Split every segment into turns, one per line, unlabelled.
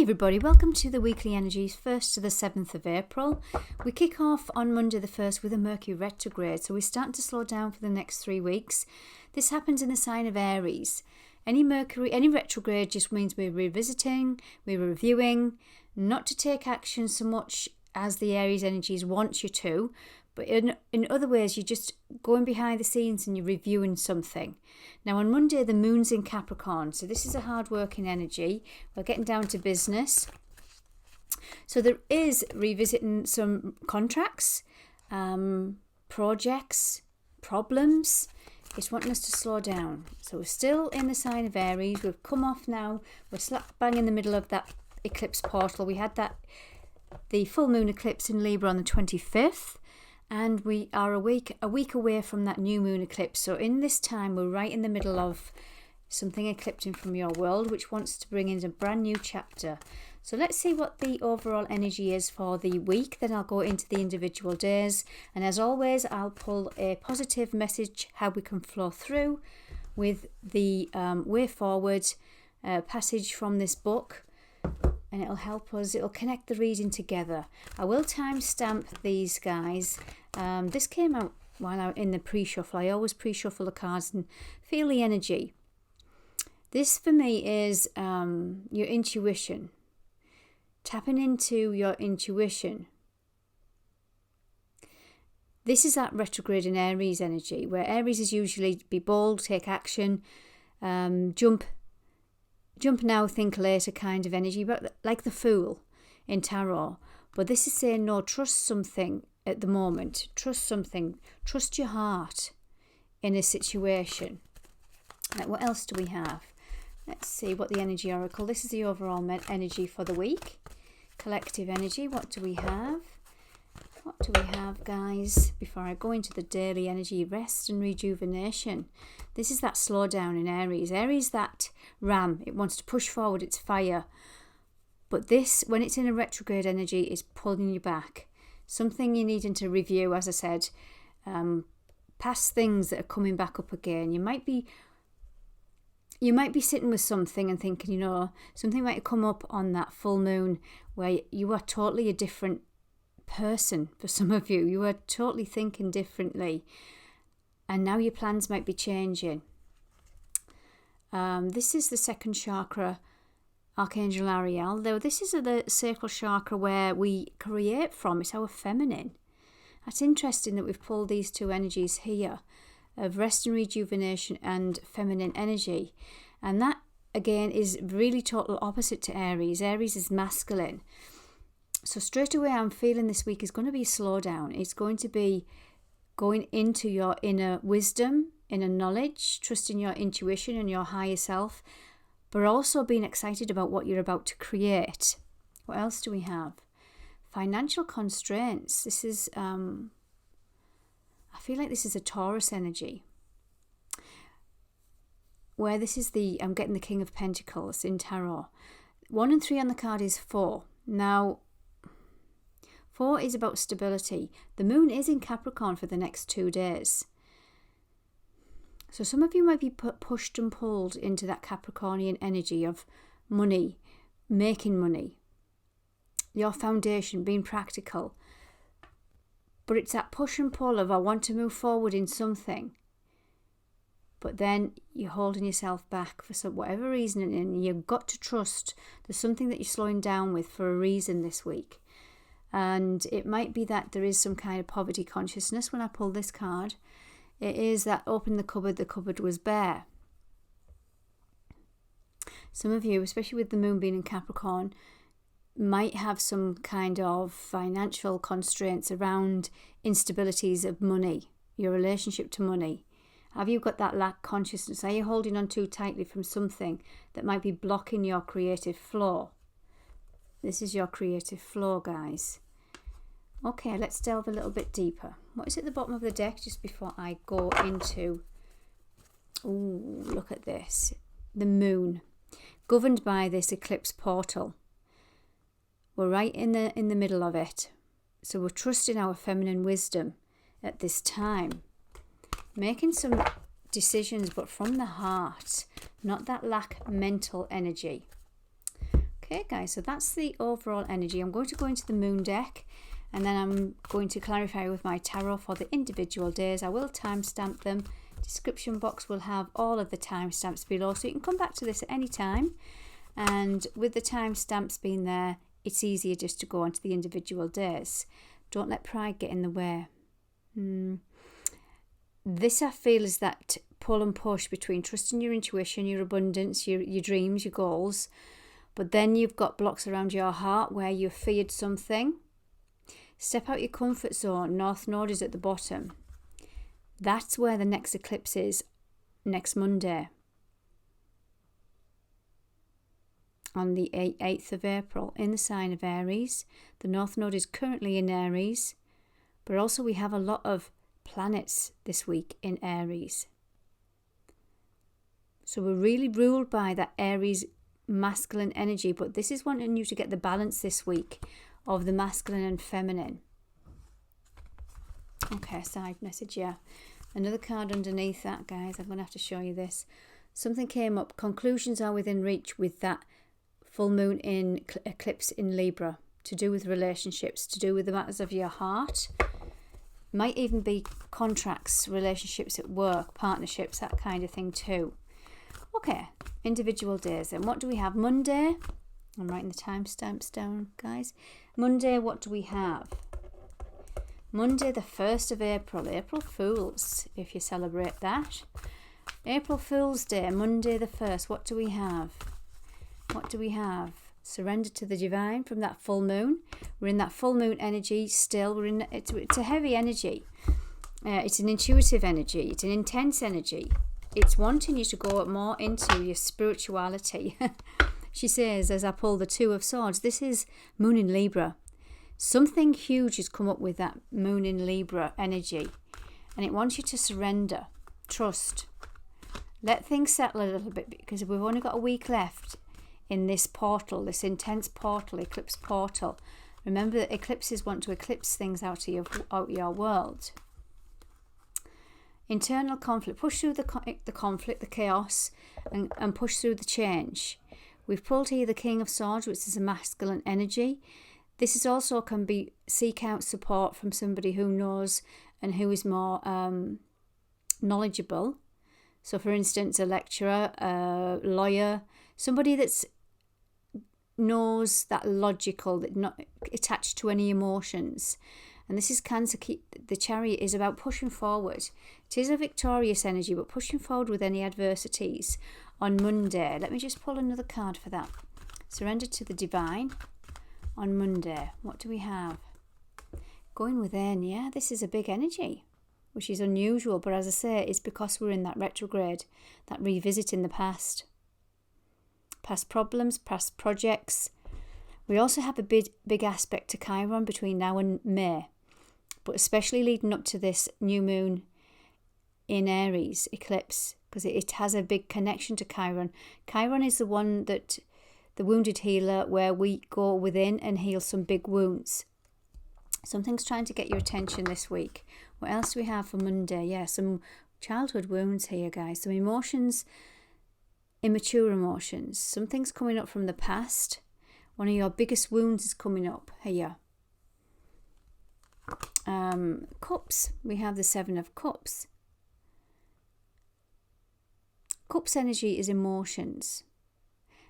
everybody, welcome to the weekly energies 1st to the 7th of April. We kick off on Monday the 1st with a Mercury retrograde, so we're starting to slow down for the next 3 weeks. This happens in the sign of Aries. Any retrograde just means we're revisiting, we're reviewing, not to take action so much as the Aries energies want you to, but in other ways you're just going behind the scenes and you're reviewing something. Now on Monday the moon's in Capricorn, so this is a hard-working energy. We're getting down to business. So there is revisiting some contracts, projects, problems. It's wanting us to slow down. So we're still in the sign of Aries. We've come off now. We're slap bang in the middle of that eclipse portal. We had the full moon eclipse in Libra on the 25th. And we are a week away from that new moon eclipse. So in this time, we're right in the middle of something eclipsing from your world, which wants to bring in a brand new chapter. So let's see what the overall energy is for the week. Then I'll go into the individual days. And as always, I'll pull a positive message, how we can flow through with the way forward passage from this book. And it'll help us, it'll connect the reading together. I will timestamp these guys. This came out while I'm in the pre-shuffle. I always pre-shuffle the cards and feel the energy. This for me is your intuition. Tapping into your intuition. This is that retrograde in Aries energy, where Aries is usually be bold, take action, jump now, think later kind of energy, but like the Fool in tarot. But this is saying no, trust something at the moment. Trust something. Trust your heart in a situation. Right, what else do we have? Let's see what the energy oracle. This is the overall energy for the week. Collective energy. What do we have? What do we have, guys? Before I go into the daily energy, rest and rejuvenation. This is that slowdown in Aries. Aries, that ram. It wants to push forward. It's fire. But this, when it's in a retrograde energy, is pulling you back. Something you're needing to review, as I said. Past things that are coming back up again. You might be sitting with something and thinking, something might come up on that full moon where you are totally a different person. For some of you are totally thinking differently, and now your plans might be changing. This is the second chakra, Archangel Ariel, though this is the sacral chakra where we create from. It's our feminine. That's interesting that we've pulled these two energies here of rest and rejuvenation and feminine energy, and that again is really total opposite to Aries. Aries is masculine. So straight away I'm feeling this week is going to be a slowdown. It's going to be going into your inner wisdom, inner knowledge, trusting your intuition and your higher self, but also being excited about what you're about to create. What else do we have? Financial constraints. This is, I feel like this is a Taurus energy, where this is I'm getting the King of Pentacles in tarot. 1 and 3 on the card is 4. Now, 4 is about stability. The moon is in Capricorn for the next 2 days. So some of you might be pushed and pulled into that Capricornian energy of money, making money, your foundation, being practical. But it's that push and pull of I want to move forward in something. But then you're holding yourself back for whatever reason, and you've got to trust there's something that you're slowing down with for a reason this week. And it might be that there is some kind of poverty consciousness. When I pull this card, it is that open the cupboard was bare. Some of you, especially with the moon being in Capricorn, might have some kind of financial constraints around instabilities of money, your relationship to money. Have you got that lack consciousness? Are you holding on too tightly from something that might be blocking your creative flow? This is your creative flow, guys. Okay, let's delve a little bit deeper. What is at the bottom of the deck just before I go into... Ooh, look at this. The moon, governed by this eclipse portal. We're right in the middle of it. So we're trusting our feminine wisdom at this time. Making some decisions, but from the heart, not that lack mental energy. Okay, guys, so that's the overall energy. I'm going to go into the moon deck, and then I'm going to clarify with my tarot for the individual days. I will timestamp them. Description box will have all of the timestamps below, so you can come back to this at any time. And with the timestamps being there, it's easier just to go on to the individual days. Don't let pride get in the way. This, I feel, is that pull and push between trusting your intuition, your abundance, your dreams, your goals. But then you've got blocks around your heart where you feared something. Step out your comfort zone. North Node is at the bottom. That's where the next eclipse is, next Monday. On the 8th of April, in the sign of Aries. The North Node is currently in Aries. But also we have a lot of planets this week in Aries. So we're really ruled by that Aries masculine energy, but this is wanting you to get the balance this week of the masculine and feminine. Okay, side message, yeah. Another card underneath that, guys. I'm going to have to show you this. Something came up. Conclusions are within reach with that full moon in eclipse in Libra, to do with relationships, to do with the matters of your heart. Might even be contracts, relationships at work, partnerships, that kind of thing too. Okay, individual days. And what do we have? Monday. I'm writing the timestamps down, guys. Monday, what do we have? Monday, the 1st of April. April Fools, if you celebrate that. April Fool's Day, Monday the 1st. What do we have? What do we have? Surrender to the divine from that full moon. We're in that full moon energy still. We're in. It's a heavy energy. It's an intuitive energy. It's an intense energy. It's wanting you to go more into your spirituality. She says, as I pull the Two of Swords, this is moon in Libra. Something huge has come up with that moon in Libra energy. And it wants you to surrender, trust. Let things settle a little bit, because we've only got a week left in this portal, this intense portal, eclipse portal. Remember that eclipses want to eclipse things out of your world. Internal conflict. Push through the conflict, the chaos, and push through the change. We've pulled here the King of Swords, which is a masculine energy. This is also can be seek out support from somebody who knows and who is more knowledgeable. So, for instance, a lecturer, a lawyer, somebody that's knows that logical, that not attached to any emotions. And this is Cancer. The Chariot is about pushing forward. It is a victorious energy, but pushing forward with any adversities. On Monday, let me just pull another card for that. Surrender to the divine. On Monday, what do we have? Going within, yeah, this is a big energy, which is unusual. But as I say, it's because we're in that retrograde, that revisiting the past. Past problems, past projects. We also have a big aspect to Chiron between now and May, but especially leading up to this new moon in Aries eclipse, because it has a big connection to Chiron. Chiron is the one that, the wounded healer, where we go within and heal some big wounds. Something's trying to get your attention this week. What else do we have for Monday? Yeah, some childhood wounds here, guys. Some emotions, immature emotions. Something's coming up from the past. One of your biggest wounds is coming up here. Cups. We have the Seven of Cups. Cups energy is emotions.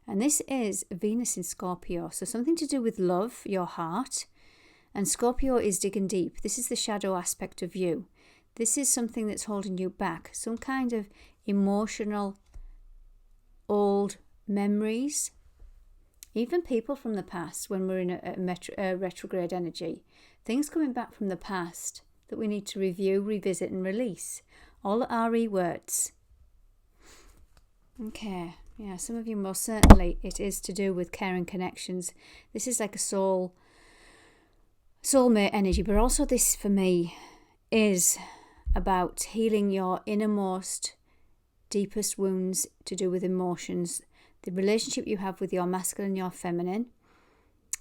And this is Venus in Scorpio. So something to do with love, your heart. And Scorpio is digging deep. This is the shadow aspect of you. This is something that's holding you back. Some kind of emotional old memories. Even people from the past, when we're in a retrograde energy. Things coming back from the past that we need to review, revisit and release. All RE words. Okay, yeah, some of you most certainly it is to do with caring connections. This is like a soulmate energy, but also this for me is about healing your innermost, deepest wounds to do with emotions. The relationship you have with your masculine, your feminine,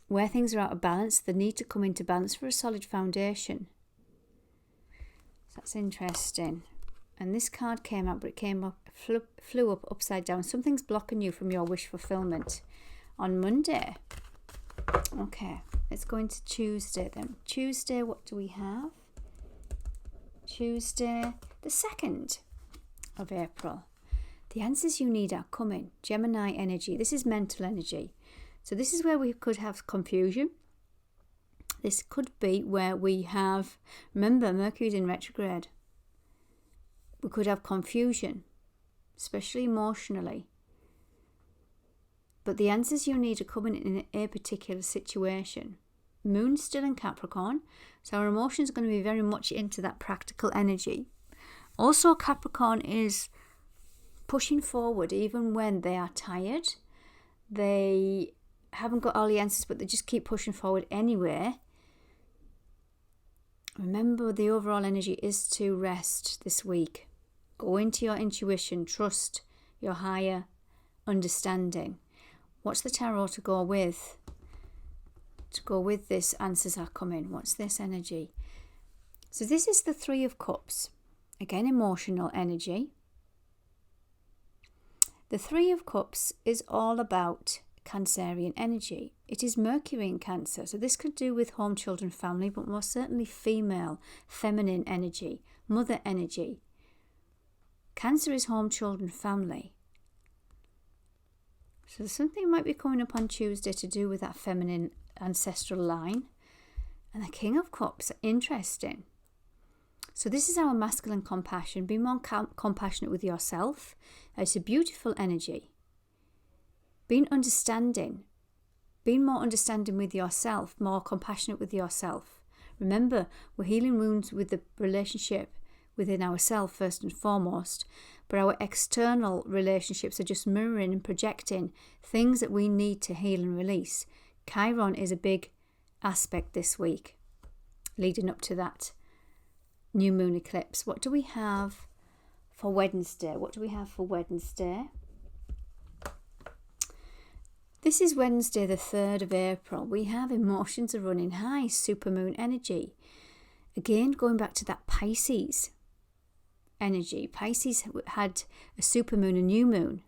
where things are out of balance, the need to come into balance for a solid foundation. That's interesting. And this card came out, but it came up, flew up upside down. Something's blocking you from your wish fulfillment on Monday. Okay, let's go into Tuesday then. Tuesday, what do we have? Tuesday, the 2nd of April. The answers you need are coming. Gemini energy. This is mental energy. So this is where we could have confusion. This could be where we have, remember, Mercury's in retrograde. We could have confusion, especially emotionally. But the answers you need are coming in a particular situation. Moon's still in Capricorn, so our emotions are going to be very much into that practical energy. Also, Capricorn is pushing forward even when they are tired. They haven't got all the answers, but they just keep pushing forward anyway. Remember, the overall energy is to rest this week. Go into your intuition, trust your higher understanding. What's the tarot to go with? To go with this, answers are coming. What's this energy? So this is the 3 of Cups. Again, emotional energy. The 3 of Cups is all about Cancerian energy. It is Mercury in Cancer. So this could do with home, children, family, but most certainly female, feminine energy, mother energy. Cancer is home, children, family. So something might be coming up on Tuesday to do with that feminine ancestral line. And the King of Cups, interesting. So this is our masculine compassion. Be more compassionate with yourself. It's a beautiful energy. Being understanding. Being more understanding with yourself. More compassionate with yourself. Remember, we're healing wounds with the relationship within ourselves first and foremost. But our external relationships are just mirroring and projecting things that we need to heal and release. Chiron is a big aspect this week, leading up to that new moon eclipse. What do we have for Wednesday? This is Wednesday, the 3rd of April. We have emotions are running high, supermoon energy. Again, going back to that Pisces energy. Pisces had a supermoon, a new moon,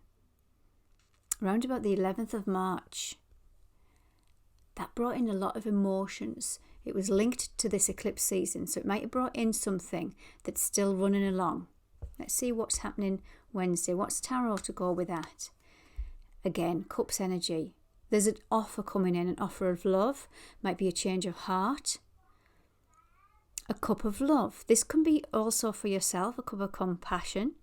around about the 11th of March. That brought in a lot of emotions. It was linked to this eclipse season, so it might have brought in something that's still running along. Let's see what's happening Wednesday. What's tarot to go with that? Again, Cups energy. There's an offer coming in, an offer of love. Might be a change of heart. A cup of love. This can be also for yourself, a cup of compassion.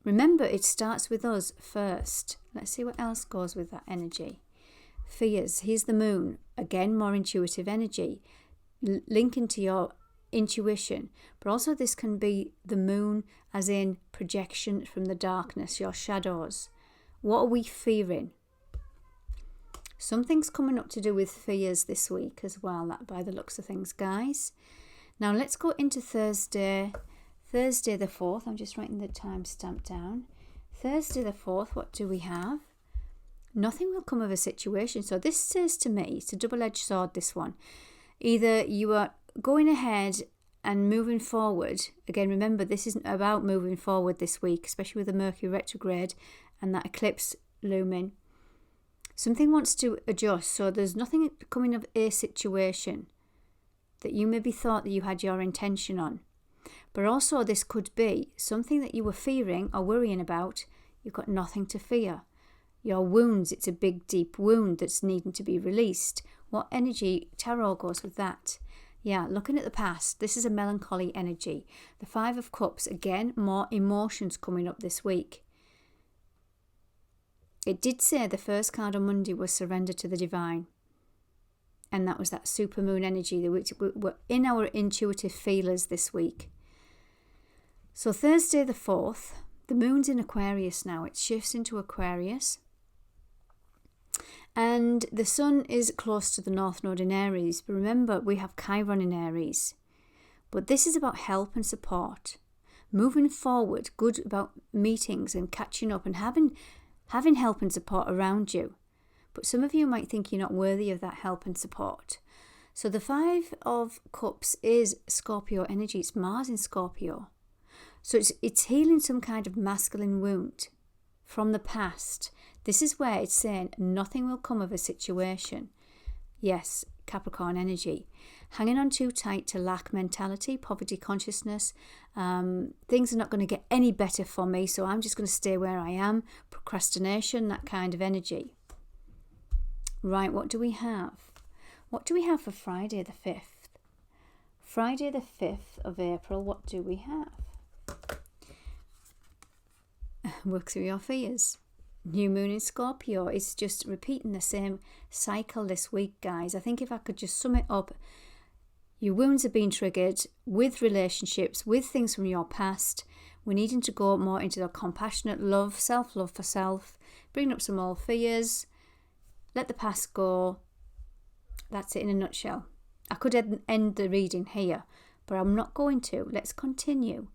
Remember, it starts with us first. Let's see what else goes with that energy. Fears. Here's the moon. Again, more intuitive energy. Linking to your intuition. But also this can be the moon as in projection from the darkness, your shadows. What are we fearing? Something's coming up to do with fears this week as well, that by the looks of things, guys. Now let's go into Thursday. Thursday the 4th. I'm just writing the timestamp down. Thursday the 4th, what do we have? Nothing will come of a situation. So this says to me, it's a double-edged sword, this one. Either you are going ahead and moving forward. Again, remember, this isn't about moving forward this week, especially with the Mercury retrograde and that eclipse looming. Something wants to adjust, so there's nothing coming of a situation that you maybe thought that you had your intention on. But also this could be something that you were fearing or worrying about. You've got nothing to fear. Your wounds, it's a big deep wound that's needing to be released. What energy tarot goes with that? Yeah, looking at the past, this is a melancholy energy. The 5 of Cups, again, more emotions coming up this week. It did say the first card on Monday was surrender to the divine. And that was that supermoon energy that we're in our intuitive feelers this week. So Thursday the 4th, the moon's in Aquarius now. It shifts into Aquarius. And the sun is close to the North Node in Aries. But remember, we have Chiron in Aries. But this is about help and support. Moving forward, good about meetings and catching up and having help and support around you. But some of you might think you're not worthy of that help and support. So the 5 of Cups is Scorpio energy. It's Mars in Scorpio. So it's healing some kind of masculine wound from the past This is where it's saying nothing will come of a situation. Yes, Capricorn energy. Hanging on too tight to lack mentality, poverty consciousness. Things are not going to get any better for me, so I'm just going to stay where I am. Procrastination, that kind of energy. Right, what do we have? What do we have for Friday the 5th? Friday the 5th of April, what do we have? Work through your fears. New moon in Scorpio. It's just repeating the same cycle this week, guys. I think if I could just sum it up, your wounds have been triggered with relationships, with things from your past. We're needing to go more into the compassionate love, self-love for self, bring up some old fears, let the past go. That's it in a nutshell. I could end the reading here, but I'm not going to. Let's continue.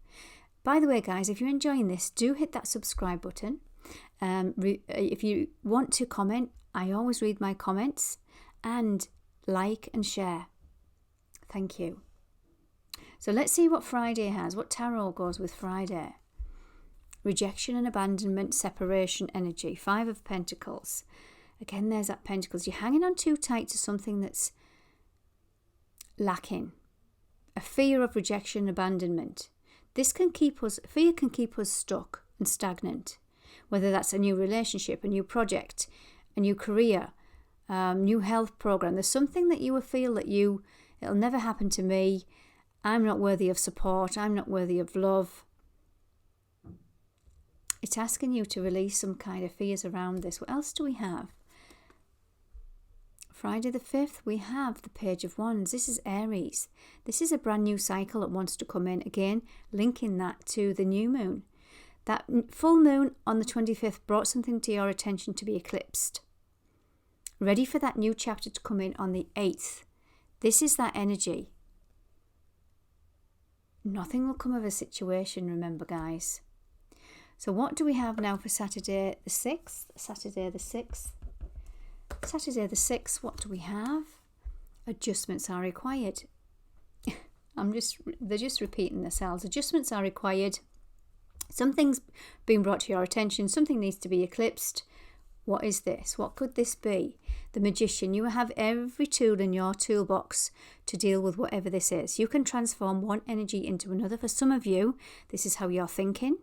By the way, guys, if you're enjoying this, do hit that subscribe button. If you want to comment, I always read my comments, and like and share. Thank you. So let's see what Friday has, what tarot goes with Friday. Rejection and abandonment, separation energy, 5 of Pentacles. Again, there's that Pentacles. You're hanging on too tight to something that's lacking. A fear of rejection and abandonment. Fear can keep us stuck and stagnant. Whether that's a new relationship, a new project, a new career, new health program. There's something that you will feel that it'll never happen to me. I'm not worthy of support. I'm not worthy of love. It's asking you to release some kind of fears around this. What else do we have? Friday the 5th, we have the Page of Wands. This is Aries. This is a brand new cycle that wants to come in. Again, linking that to the new moon. That full moon on the 25th brought something to your attention to be eclipsed. Ready for that new chapter to come in on the 8th. This is that energy. Nothing will come of a situation, remember, guys. So what do we have now for Saturday the 6th? Saturday the 6th. Saturday the 6th, what do we have? Adjustments are required. They're just repeating themselves. Adjustments are required. Something's been brought to your attention. Something needs to be eclipsed. What is this? What could this be? The Magician. You have every tool in your toolbox to deal with whatever this is. You can transform one energy into another. For some of you, this is how you're thinking.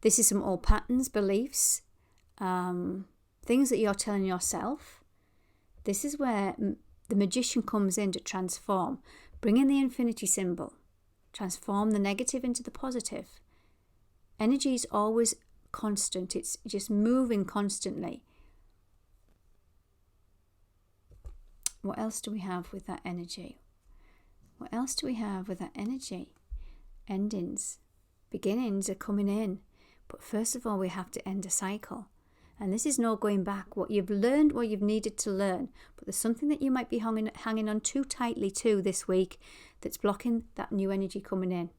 This is some old patterns, beliefs, things that you're telling yourself. This is where the Magician comes in to transform. Bring in the infinity symbol. Transform the negative into the positive. Energy is always constant. It's just moving constantly. What else do we have with that energy? What else do we have with that energy? Endings. Beginnings are coming in. But first of all, we have to end a cycle. And this is no going back. What you've learned, what you've needed to learn. But there's something that you might be hanging on too tightly to this week that's blocking that new energy coming in.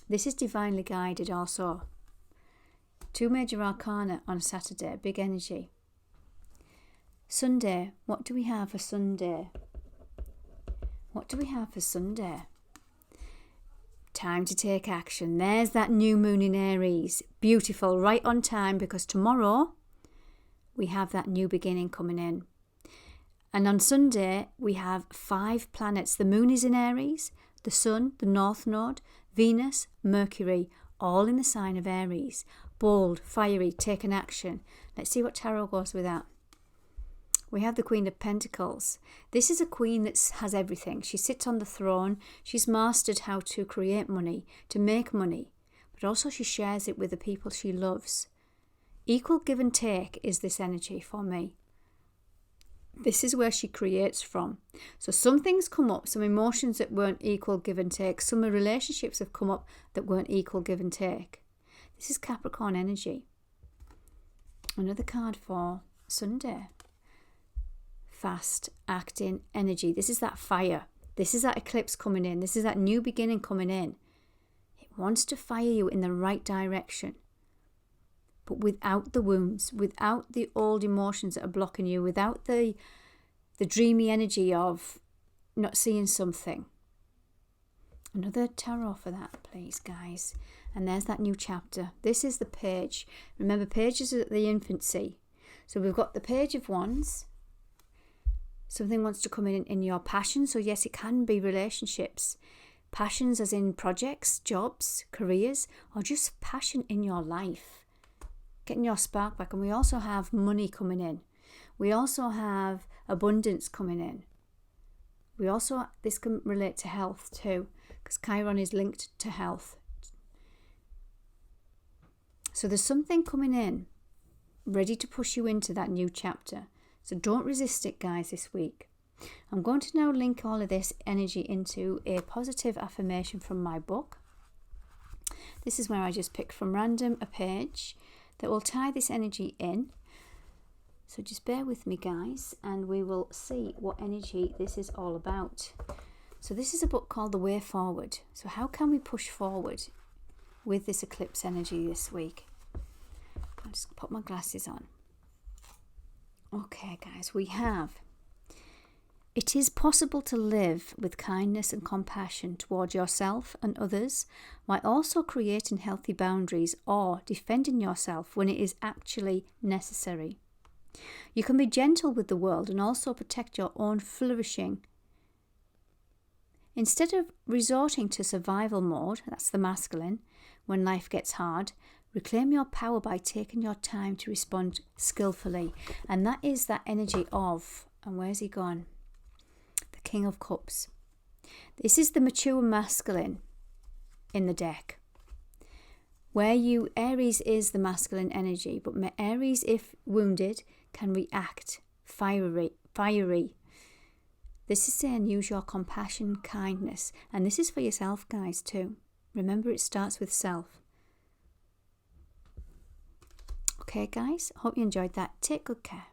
This is divinely guided also. 2 major arcana on Saturday, big energy. Sunday, what do we have for Sunday? What do we have for Sunday? Time to take action. There's that new moon in Aries. Beautiful, right on time, because tomorrow we have that new beginning coming in. And on Sunday, we have 5 planets. The moon is in Aries, the sun, the north node, Venus, Mercury, all in the sign of Aries. Bold, fiery, taken action. Let's see what tarot goes with that. We have the Queen of Pentacles. This is a queen that has everything. She sits on the throne. She's mastered how to create money, to make money. But also she shares it with the people she loves. Equal give and take is this energy for me. This is where she creates from. So some things come up, some emotions that weren't equal give and take. Some relationships have come up that weren't equal give and take. This is Capricorn energy. Another card for Sunday. Fast acting energy. This is that fire. This is that eclipse coming in. This is that new beginning coming in. It wants to fire you in the right direction. But without the wounds, without the old emotions that are blocking you, without the dreamy energy of not seeing something. Another tarot for that, please, guys. And there's that new chapter. This is the page. Remember, pages are at the infancy. So we've got the Page of Wands. Something wants to come in your passion. So yes, it can be relationships. Passions as in projects, jobs, careers, or just passion in your life. Getting your spark back. And we also have money coming in. We also have abundance coming in. This can relate to health too, because Chiron is linked to health. So there's something coming in, ready to push you into that new chapter. So don't resist it, guys, this week. I'm going to now link all of this energy into a positive affirmation from my book. This is where I just picked from random a page that will tie this energy in. So just bear with me, guys, and we will see what energy this is all about. So this is a book called The Way Forward. So how can we push forward with this eclipse energy this week? I'll just put my glasses on. Okay, guys, we have: it is possible to live with kindness and compassion toward yourself and others while also creating healthy boundaries or defending yourself when it is actually necessary. You can be gentle with the world and also protect your own flourishing. Instead of resorting to survival mode, that's the masculine, when life gets hard, reclaim your power by taking your time to respond skillfully. And that is that energy of, and where's he gone? The King of Cups. This is the mature masculine in the deck. Aries is the masculine energy, but Aries, if wounded, can react fiery. This is saying use your compassion, kindness, and this is for yourself, guys, too. Remember, it starts with self. Okay, guys, hope you enjoyed that. Take good care.